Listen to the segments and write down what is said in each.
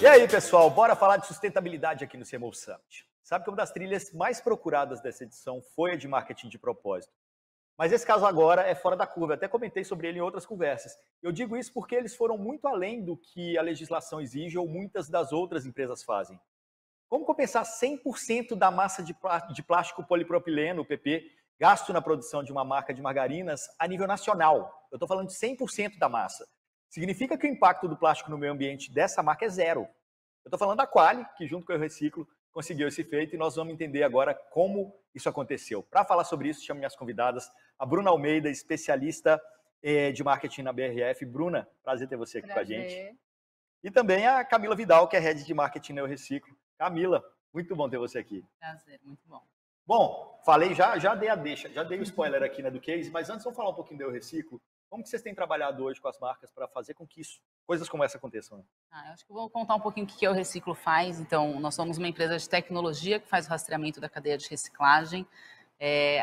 E aí, pessoal, bora falar de sustentabilidade aqui no CMO Summit. Sabe que uma das trilhas mais procuradas dessa edição foi a de marketing de propósito. Mas esse caso agora é fora da curva, eu até comentei sobre ele em outras conversas. Eu digo isso porque eles foram muito além do que a legislação exige ou muitas das outras empresas fazem. Como compensar 100% da massa de plástico polipropileno, o PP, gasto na produção de uma marca de margarinas a nível nacional? Eu estou falando de 100% da massa. Significa que o impacto do plástico no meio ambiente dessa marca é zero. Eu estou falando da Qualy, que junto com o Eu Reciclo conseguiu esse feito, e nós vamos entender agora como isso aconteceu. Para falar sobre isso, chamo minhas convidadas, a Bruna Almeida, especialista de marketing na BRF. Bruna, prazer ter você aqui com a gente. E também a Camila Vidal, que é head de marketing na Eu Reciclo. Camila, muito bom ter você aqui. Prazer, muito bom. Bom, falei, já dei a deixa, já dei o spoiler aqui, né, do case, mas antes vamos falar um pouquinho do Eu Reciclo. Como que vocês têm trabalhado hoje com as marcas para fazer com que coisas como essa aconteçam? Né? Eu acho que eu vou contar um pouquinho o que o Eu Reciclo faz. Então, nós somos uma empresa de tecnologia que faz o rastreamento da cadeia de reciclagem.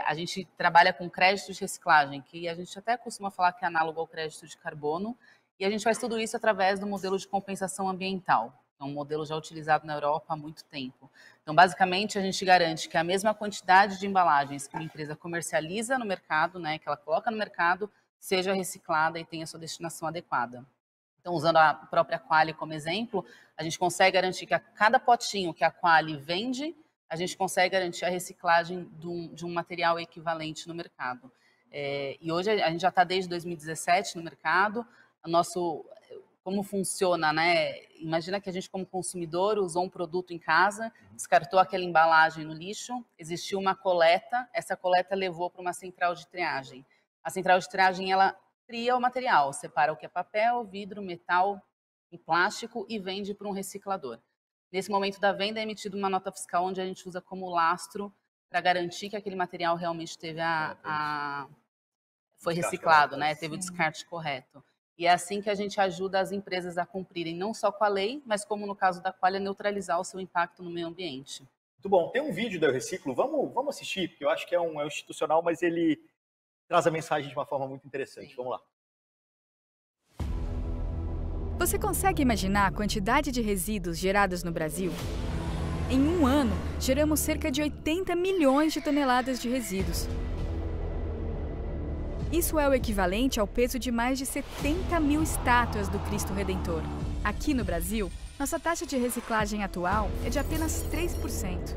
A gente trabalha com crédito de reciclagem, que a gente até costuma falar que é análogo ao crédito de carbono, e a gente faz tudo isso através do modelo de compensação ambiental. É um modelo já utilizado na Europa há muito tempo. Então, basicamente, a gente garante que a mesma quantidade de embalagens que uma empresa comercializa no mercado, né, que ela coloca no mercado, seja reciclada e tenha sua destinação adequada. Então, usando a própria Qualy como exemplo, a gente consegue garantir que a cada potinho que a Qualy vende, a gente consegue garantir a reciclagem de um material equivalente no mercado. E hoje a gente já está desde 2017 no mercado. Como funciona, né? Imagina que a gente, como consumidor, usou um produto em casa, descartou aquela embalagem no lixo, existiu uma coleta, essa coleta levou para uma central de triagem. A central de triagem, ela tria o material, separa o que é papel, vidro, metal e plástico e vende para um reciclador. Nesse momento da venda é emitida uma nota fiscal onde a gente usa como lastro para garantir que aquele material realmente foi reciclado, né? Teve o descarte correto. E é assim que a gente ajuda as empresas a cumprirem não só com a lei, mas como no caso da Qualy, a neutralizar o seu impacto no meio ambiente. Muito bom. Tem um vídeo do Eu Reciclo, vamos assistir, porque eu acho que é um institucional, mas ele traz a mensagem de uma forma muito interessante. Sim. Vamos lá. Você consegue imaginar a quantidade de resíduos gerados no Brasil? Em um ano, geramos cerca de 80 milhões de toneladas de resíduos. Isso é o equivalente ao peso de mais de 70 mil estátuas do Cristo Redentor. Aqui no Brasil, nossa taxa de reciclagem atual é de apenas 3%.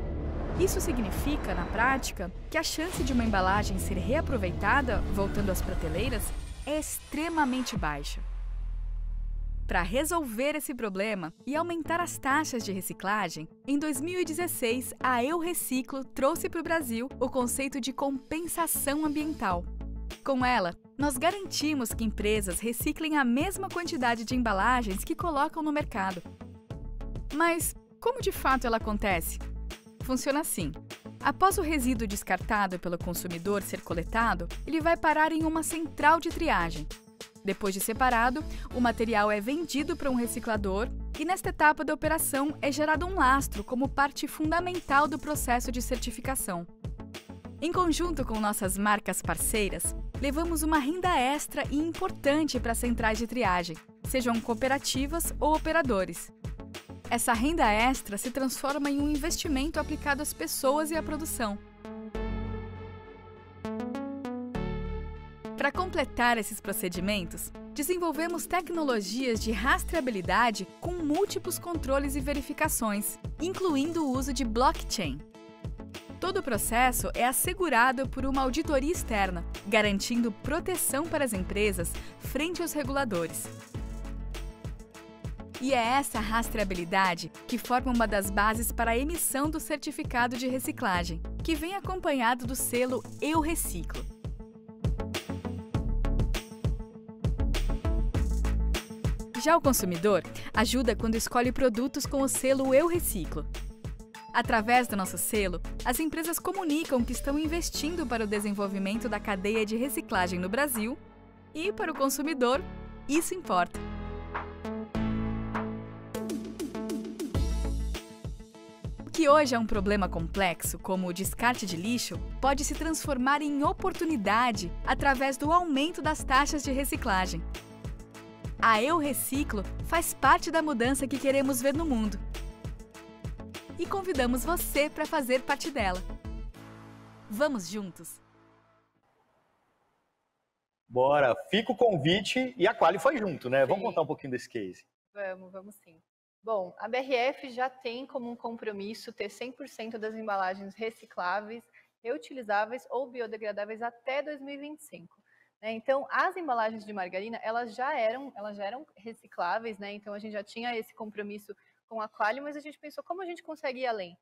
Isso significa, na prática, que a chance de uma embalagem ser reaproveitada, voltando às prateleiras, é extremamente baixa. Para resolver esse problema e aumentar as taxas de reciclagem, em 2016, a Eu Reciclo trouxe para o Brasil o conceito de compensação ambiental. Com ela, nós garantimos que empresas reciclem a mesma quantidade de embalagens que colocam no mercado. Mas como de fato ela acontece? Funciona assim. Após o resíduo descartado pelo consumidor ser coletado, ele vai parar em uma central de triagem. Depois de separado, o material é vendido para um reciclador e nesta etapa da operação é gerado um lastro como parte fundamental do processo de certificação. Em conjunto com nossas marcas parceiras, levamos uma renda extra e importante para as centrais de triagem, sejam cooperativas ou operadores. Essa renda extra se transforma em um investimento aplicado às pessoas e à produção. Para completar esses procedimentos, desenvolvemos tecnologias de rastreabilidade com múltiplos controles e verificações, incluindo o uso de blockchain. Todo o processo é assegurado por uma auditoria externa, garantindo proteção para as empresas frente aos reguladores. E é essa rastreabilidade que forma uma das bases para a emissão do certificado de reciclagem, que vem acompanhado do selo Eu Reciclo. Já o consumidor ajuda quando escolhe produtos com o selo Eu Reciclo. Através do nosso selo, as empresas comunicam que estão investindo para o desenvolvimento da cadeia de reciclagem no Brasil e, para o consumidor, isso importa. O que hoje é um problema complexo, como o descarte de lixo, pode se transformar em oportunidade através do aumento das taxas de reciclagem. A Eu Reciclo faz parte da mudança que queremos ver no mundo. E convidamos você para fazer parte dela. Vamos juntos? Bora, fica o convite e a Quali foi junto, né? Sim. Vamos contar um pouquinho desse case. Vamos sim. Bom, a BRF já tem como um compromisso ter 100% das embalagens recicláveis, reutilizáveis ou biodegradáveis até 2025. Então, as embalagens de margarina, elas já eram recicláveis, né? Então, a gente já tinha esse compromisso com a Quali, mas a gente pensou como a gente consegue ir além,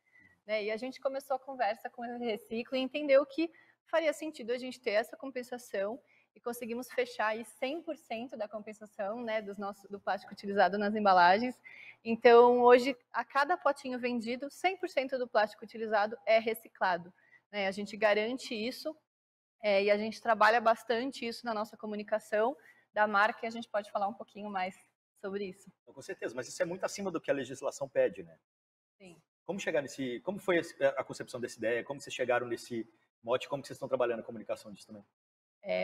né? E a gente começou a conversa com o Reciclo e entendeu que faria sentido a gente ter essa compensação e conseguimos fechar aí 100% da compensação, né, do plástico utilizado nas embalagens. Então, hoje, a cada potinho vendido, 100% do plástico utilizado é reciclado, né? A gente garante isso e a gente trabalha bastante isso na nossa comunicação da marca e a gente pode falar um pouquinho mais sobre isso. Com certeza, mas isso é muito acima do que a legislação pede, né? Sim. Como foi a concepção dessa ideia? Como vocês chegaram nesse mote? Como vocês estão trabalhando a comunicação disso também?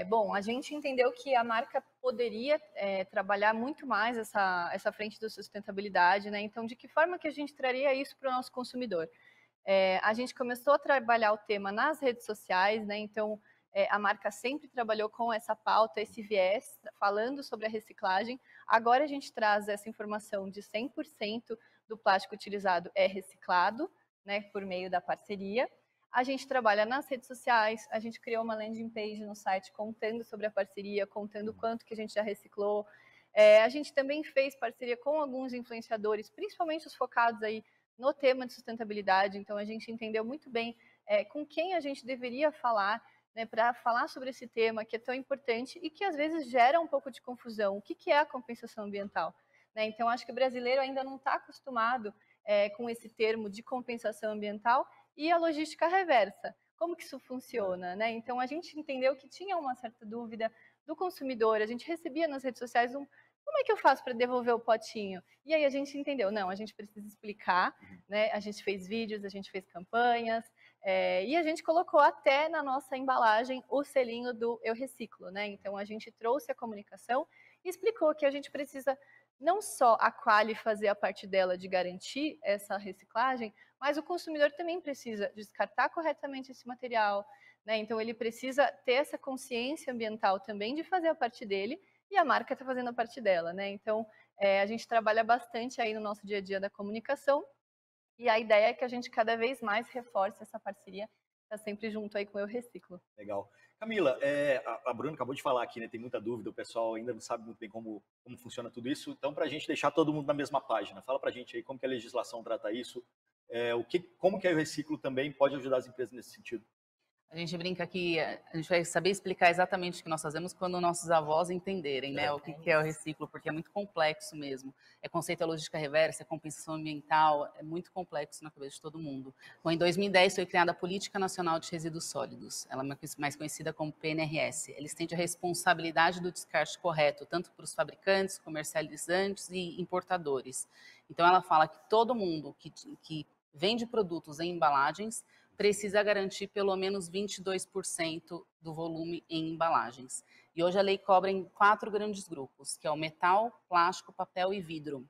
Bom, a gente entendeu que a marca poderia trabalhar muito mais essa frente da sustentabilidade, né? Então, de que forma que a gente traria isso para o nosso consumidor? A gente começou a trabalhar o tema nas redes sociais, né? Então, a marca sempre trabalhou com essa pauta, esse viés, falando sobre a reciclagem. Agora a gente traz essa informação de 100% do plástico utilizado é reciclado, né? Por meio da parceria. A gente trabalha nas redes sociais, a gente criou uma landing page no site contando sobre a parceria, contando quanto que a gente já reciclou. A gente também fez parceria com alguns influenciadores, principalmente os focados aí no tema de sustentabilidade. Então, a gente entendeu muito bem com quem a gente deveria falar, né, para falar sobre esse tema que é tão importante e que às vezes gera um pouco de confusão. O que é a compensação ambiental? Né? Então, acho que o brasileiro ainda não está acostumado com esse termo de compensação ambiental e a logística reversa. Como que isso funciona? Né? Então, a gente entendeu que tinha uma certa dúvida do consumidor. A gente recebia nas redes sociais como é que eu faço para devolver o potinho? E aí a gente entendeu, não, a gente precisa explicar, né? A gente fez vídeos, a gente fez campanhas, e a gente colocou até na nossa embalagem o selinho do Eu Reciclo, né? Então, a gente trouxe a comunicação e explicou que a gente precisa não só a Quali fazer a parte dela de garantir essa reciclagem, mas o consumidor também precisa descartar corretamente esse material, né? Então, ele precisa ter essa consciência ambiental também de fazer a parte dele e a marca está fazendo a parte dela, né? Então, a gente trabalha bastante aí no nosso dia a dia da comunicação e a ideia é que a gente cada vez mais reforce essa parceria, está sempre junto aí com o Eu Reciclo. Legal. Camila, a Bruna acabou de falar aqui, né? Tem muita dúvida, o pessoal ainda não sabe muito bem como funciona tudo isso. Então, para a gente deixar todo mundo na mesma página, fala para a gente aí como que a legislação trata isso, como que a Eu Reciclo também pode ajudar as empresas nesse sentido. A gente brinca que a gente vai saber explicar exatamente o que nós fazemos quando nossos avós entenderem, né, o que é o reciclo, porque é muito complexo mesmo. É conceito da logística reversa, é compensação ambiental, é muito complexo na cabeça de todo mundo. Bom, em 2010 foi criada a Política Nacional de Resíduos Sólidos, ela é mais conhecida como PNRS. Ela estende a responsabilidade do descarte correto, tanto para os fabricantes, comercializantes e importadores. Então, ela fala que todo mundo que vende produtos em embalagens precisa garantir pelo menos 22% do volume em embalagens. E hoje a lei cobra em 4 grandes grupos, que é o metal, plástico, papel e vidro.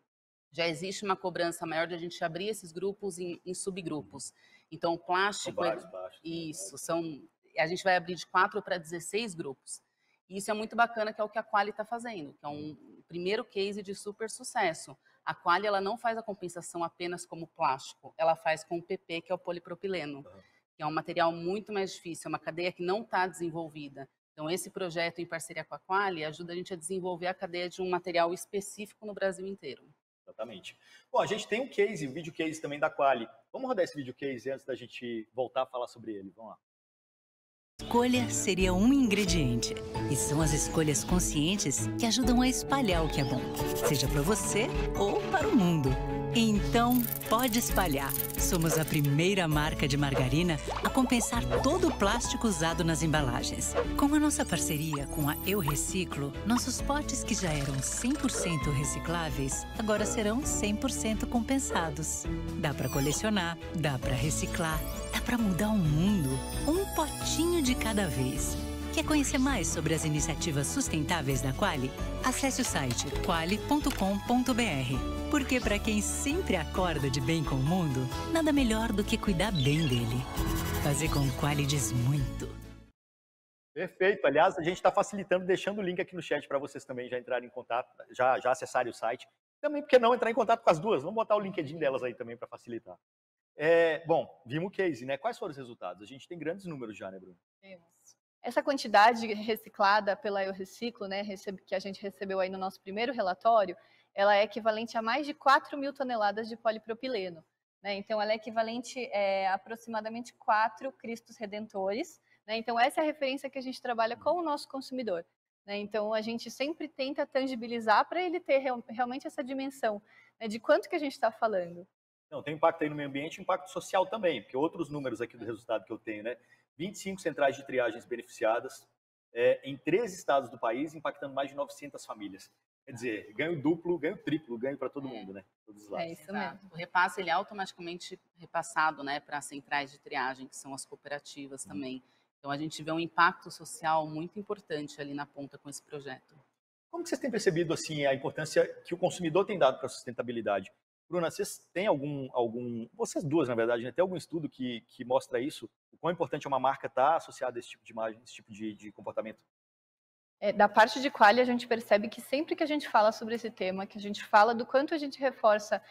Já existe uma cobrança maior de a gente abrir esses grupos em subgrupos. Então, o plástico... a gente vai abrir de 4 para 16 grupos. E isso é muito bacana, que é o que a Quali está fazendo, que é um primeiro case de super sucesso. A Quali, ela não faz a compensação apenas como plástico, ela faz com o PP, que é o polipropileno, que é um material muito mais difícil, é uma cadeia que não está desenvolvida. Então, esse projeto, em parceria com a Quali, ajuda a gente a desenvolver a cadeia de um material específico no Brasil inteiro. Exatamente. Bom, a gente tem um vídeo case também da Quali. Vamos rodar esse vídeo case antes da gente voltar a falar sobre ele. Vamos lá. Escolha seria um ingrediente. E são as escolhas conscientes que ajudam a espalhar o que é bom, seja para você ou para o mundo. Então, pode espalhar. Somos a primeira marca de margarina a compensar todo o plástico usado nas embalagens. Com a nossa parceria com a Eu Reciclo, nossos potes que já eram 100% recicláveis, agora serão 100% compensados. Dá para colecionar, dá para reciclar, dá para mudar o mundo. Um potinho de cada vez. Quer conhecer mais sobre as iniciativas sustentáveis da Quali? Acesse o site quali.com.br. Porque para quem sempre acorda de bem com o mundo, nada melhor do que cuidar bem dele. Fazer com Quali diz muito. Perfeito. Aliás, a gente está facilitando, deixando o link aqui no chat para vocês também já entrarem em contato, já acessarem o site. Também, porque não entrar em contato com as duas? Vamos botar o LinkedIn delas aí também para facilitar. Bom, vimos o case, né? Quais foram os resultados? A gente tem grandes números já, né, Bruno? Essa quantidade reciclada pela Eu Reciclo, né, que a gente recebeu aí no nosso primeiro relatório, ela é equivalente a mais de 4.000 toneladas de polipropileno. Né? Então, ela é equivalente a aproximadamente 4 Cristos Redentores. Né? Então, essa é a referência que a gente trabalha com o nosso consumidor. Né? Então, a gente sempre tenta tangibilizar para ele ter realmente essa dimensão, né, de quanto que a gente está falando. Não, tem impacto aí no meio ambiente e impacto social também, porque outros números aqui do resultado que eu tenho, né? 25 centrais de triagens beneficiadas em 13 estados do país, impactando mais de 900 famílias. Quer dizer, ganho duplo, ganho triplo, ganho para todo mundo, né? Todos os lados. É isso mesmo. O repasse ele é automaticamente repassado, né, para as centrais de triagem, que são as cooperativas também. Então a gente vê um impacto social muito importante ali na ponta com esse projeto. Como que vocês têm percebido assim a importância que o consumidor tem dado para a sustentabilidade? Bruna, vocês têm vocês duas, na verdade, né, tem algum estudo que mostra isso? O quão importante é uma marca estar associada a esse tipo de imagem, esse tipo de comportamento? Da parte de Quali, a gente percebe que sempre que a gente fala sobre esse tema, que a gente fala do quanto a gente reforça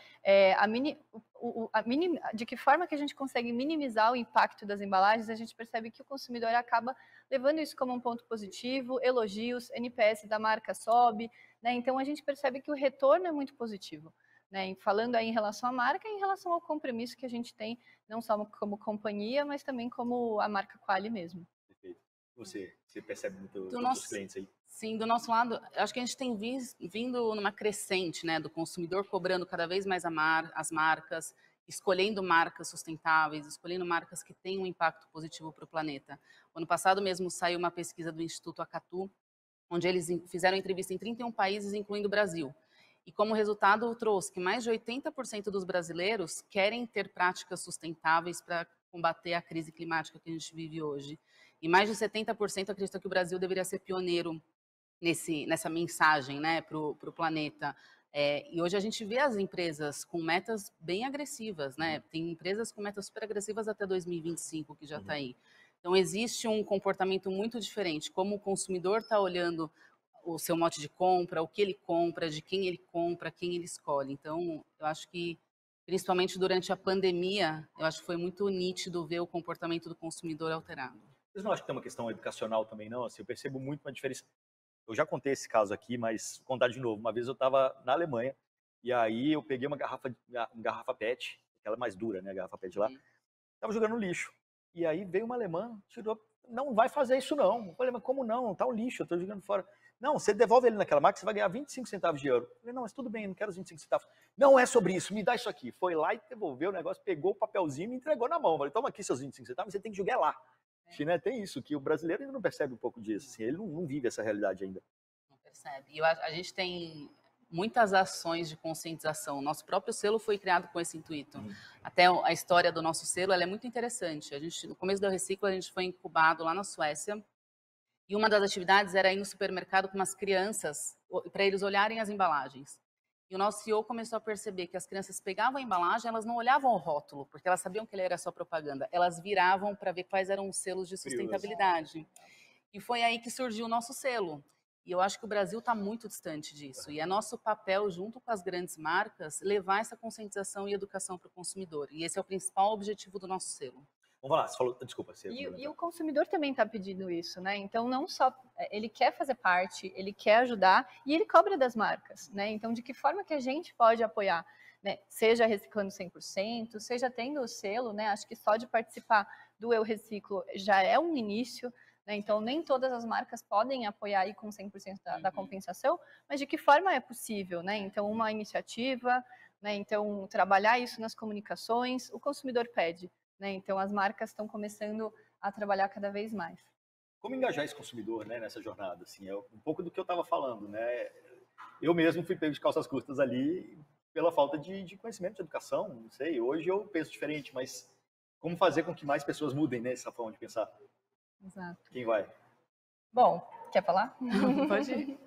de que forma que a gente consegue minimizar o impacto das embalagens, a gente percebe que o consumidor acaba levando isso como um ponto positivo, elogios, NPS da marca sobe, né? Então a gente percebe que o retorno é muito positivo. Né, falando aí em relação à marca e em relação ao compromisso que a gente tem, não só como companhia, mas também como a marca Quali mesmo. Perfeito. Você percebe muito dos clientes aí? Sim, do nosso lado, acho que a gente tem vindo numa crescente, né, do consumidor cobrando cada vez mais as marcas, escolhendo marcas sustentáveis, escolhendo marcas que têm um impacto positivo para o planeta. O ano passado mesmo saiu uma pesquisa do Instituto Acatu, onde eles fizeram entrevista em 31 países, incluindo o Brasil. E como resultado trouxe que mais de 80% dos brasileiros querem ter práticas sustentáveis para combater a crise climática que a gente vive hoje. E mais de 70% acreditam que o Brasil deveria ser pioneiro nessa mensagem, né, para o planeta. E hoje a gente vê as empresas com metas bem agressivas, né? Tem empresas com metas super agressivas até 2025, que já está aí. Então existe um comportamento muito diferente. Como o consumidor está olhando o seu mote de compra, o que ele compra, de quem ele compra, quem ele escolhe. Então, eu acho que, principalmente durante a pandemia, eu acho que foi muito nítido ver o comportamento do consumidor alterado. Vocês não acham que tem uma questão educacional também, não? Assim, eu percebo muito uma diferença. Eu já contei esse caso aqui, mas vou contar de novo. Uma vez eu estava na Alemanha, e aí eu peguei uma garrafa PET, aquela mais dura, né, a garrafa PET lá, estava jogando no lixo. E aí veio uma alemã, tirou, não vai fazer isso não. Eu falei, mas como não? Tá um lixo, eu estou jogando fora. Não, você devolve ele naquela máquina, você vai ganhar 25 centavos de euro. Eu falei, não, mas tudo bem, não quero os 25 centavos. Não é sobre isso, me dá isso aqui. Foi lá e devolveu o negócio, pegou o papelzinho e me entregou na mão. Eu falei, toma aqui seus 25 centavos, você tem que jogar lá. Né, tem isso, que o brasileiro ainda não percebe um pouco disso. Assim, ele não vive essa realidade ainda. Não percebe. E a gente tem muitas ações de conscientização. Nosso próprio selo foi criado com esse intuito. Até a história do nosso selo ela é muito interessante. No começo da Reciclo, a gente foi incubado lá na Suécia. E uma das atividades era ir no supermercado com umas crianças, para eles olharem as embalagens. E o nosso CEO começou a perceber que as crianças pegavam a embalagem, elas não olhavam o rótulo, porque elas sabiam que ele era só propaganda. Elas viravam para ver quais eram os selos de sustentabilidade. E foi aí que surgiu o nosso selo. E eu acho que o Brasil está muito distante disso. E é nosso papel, junto com as grandes marcas, levar essa conscientização e educação para o consumidor. E esse é o principal objetivo do nosso selo. Vamos lá, você falou, desculpa. E o consumidor também está pedindo isso, né? Então, não só ele quer fazer parte, ele quer ajudar e ele cobra das marcas, né? Então, de que forma que a gente pode apoiar, né? Seja reciclando 100%, seja tendo o selo, né? Acho que só de participar do Eu Reciclo já é um início, né? Então, nem todas as marcas podem apoiar aí com 100% da compensação, mas de que forma é possível, né? Então, uma iniciativa, né? Então, trabalhar isso nas comunicações, o consumidor pede. Né? Então, as marcas estão começando a trabalhar cada vez mais. Como engajar esse consumidor, né, nessa jornada? Assim, é um pouco do que eu estava falando. Né? Eu mesmo fui pego de calças curtas ali pela falta de conhecimento, de educação. Não sei, hoje eu penso diferente, mas como fazer com que mais pessoas mudem, né, essa forma de pensar? Exato. Quem vai? Bom, quer falar? Pode ir.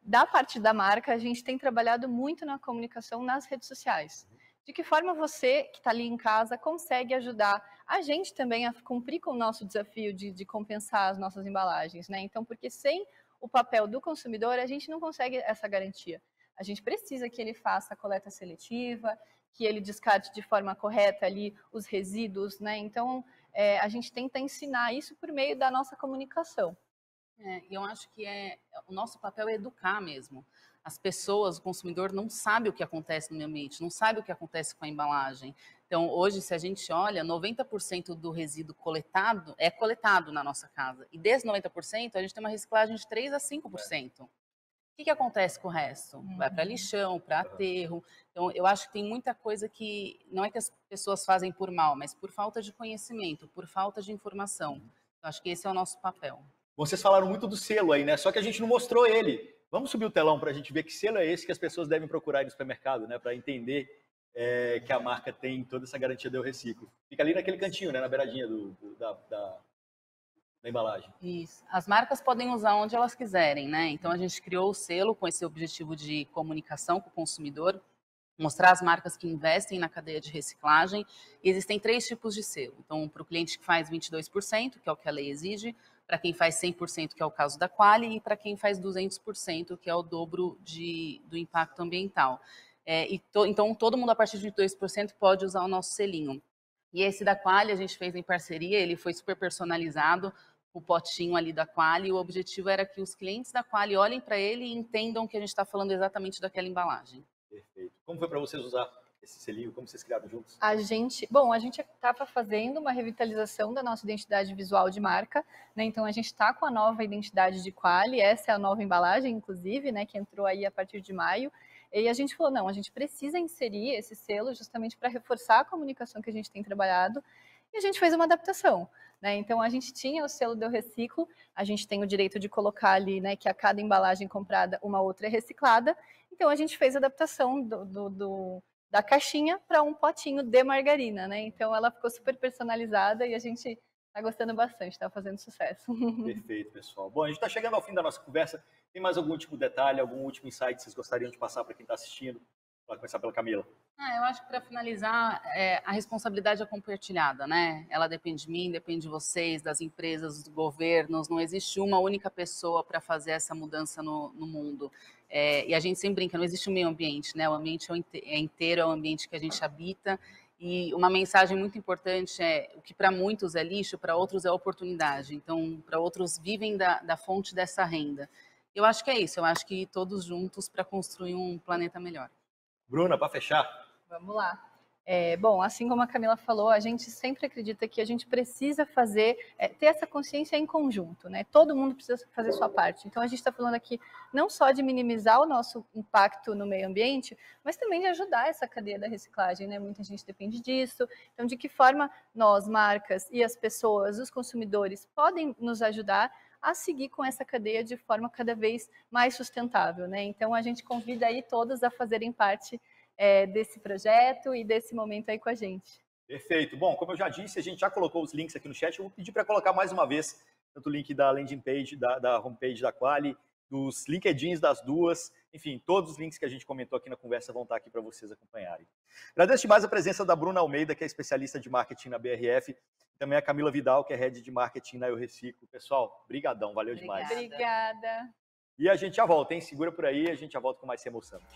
Da parte da marca, a gente tem trabalhado muito na comunicação nas redes sociais. De que forma você, que está ali em casa, consegue ajudar a gente também a cumprir com o nosso desafio de compensar as nossas embalagens, né? Então, porque sem o papel do consumidor, a gente não consegue essa garantia. A gente precisa que ele faça a coleta seletiva, que ele descarte de forma correta ali os resíduos, né? Então, a gente tenta ensinar isso por meio da nossa comunicação. E eu acho que o nosso papel é educar mesmo. As pessoas, o consumidor não sabe o que acontece no meio ambiente, não sabe o que acontece com a embalagem. Então, hoje, se a gente olha, 90% do resíduo coletado é coletado na nossa casa. E desses 90%, a gente tem uma reciclagem de 3 a 5%. O que acontece com o resto? Vai para lixão, para aterro. Então, eu acho que tem muita coisa que não é que as pessoas fazem por mal, mas por falta de conhecimento, por falta de informação. Eu acho que esse é o nosso papel. Vocês falaram muito do selo aí, né? Só que a gente não mostrou ele. Vamos subir o telão para a gente ver que selo é esse que as pessoas devem procurar aí no supermercado, né? Para entender que a marca tem toda essa garantia do reciclo. Fica ali naquele cantinho, né? Na beiradinha da embalagem. Isso. As marcas podem usar onde elas quiserem, né? Então a gente criou o selo com esse objetivo de comunicação com o consumidor, mostrar as marcas que investem na cadeia de reciclagem. E existem 3 tipos de selo. Então, para o cliente que faz 22%, que é o que a lei exige, para quem faz 100%, que é o caso da Quali, e para quem faz 200%, que é o dobro do impacto ambiental. Então, todo mundo a partir de 22% pode usar o nosso selinho. E esse da Quali a gente fez em parceria, ele foi super personalizado, o potinho ali da Quali, e o objetivo era que os clientes da Quali olhem para ele e entendam que a gente está falando exatamente daquela embalagem. Perfeito. Como foi para vocês usar esse selinho? Como vocês criaram juntos? A gente estava fazendo uma revitalização da nossa identidade visual de marca, né? Então a gente está com a nova identidade de Quali, essa é a nova embalagem, inclusive, né? Que entrou aí a partir de maio. E a gente falou, não, a gente precisa inserir esse selo justamente para reforçar a comunicação que a gente tem trabalhado. E a gente fez uma adaptação, né? Então a gente tinha o selo do reciclo, a gente tem o direito de colocar ali, né, que a cada embalagem comprada uma outra é reciclada. Então a gente fez a adaptação da caixinha para um potinho de margarina, né? Então ela ficou super personalizada e a gente está gostando bastante, está fazendo sucesso. Perfeito, pessoal. Bom, a gente está chegando ao fim da nossa conversa. Tem mais algum último detalhe, algum último insight que vocês gostariam de passar para quem está assistindo? Pode começar pela Camila. Eu acho que para finalizar, a responsabilidade é compartilhada, né? Ela depende de mim, depende de vocês, das empresas, dos governos. Não existe uma única pessoa para fazer essa mudança no mundo. E a gente sempre brinca, não existe um meio ambiente, né? O ambiente é inteiro, é o ambiente que a gente habita. E uma mensagem muito importante é o que para muitos é lixo, para outros é oportunidade. Então, para outros vivem da fonte dessa renda. Eu acho que é isso, eu acho que todos juntos para construir um planeta melhor. Bruna, para fechar. Vamos lá. Bom, assim como a Camila falou, a gente sempre acredita que a gente precisa ter essa consciência em conjunto, né? Todo mundo precisa fazer sua parte. Então, a gente está falando aqui não só de minimizar o nosso impacto no meio ambiente, mas também de ajudar essa cadeia da reciclagem, né? Muita gente depende disso. Então, de que forma nós, marcas e as pessoas, os consumidores, podem nos ajudar a seguir com essa cadeia de forma cada vez mais sustentável, né? Então, a gente convida aí todos a fazerem parte desse projeto e desse momento aí com a gente. Perfeito. Bom, como eu já disse, a gente já colocou os links aqui no chat. Eu vou pedir para colocar mais uma vez tanto o link da landing page, da homepage da Quali, dos LinkedIns das duas. Enfim, todos os links que a gente comentou aqui na conversa vão estar aqui para vocês acompanharem. Agradeço demais a presença da Bruna Almeida, que é especialista de marketing na BRF, e também a Camila Vidal, que é head de marketing na Eu Reciclo. Pessoal, brigadão, valeu demais. Obrigada. E a gente já volta, hein? Segura por aí, a gente já volta com mais CMO Summit.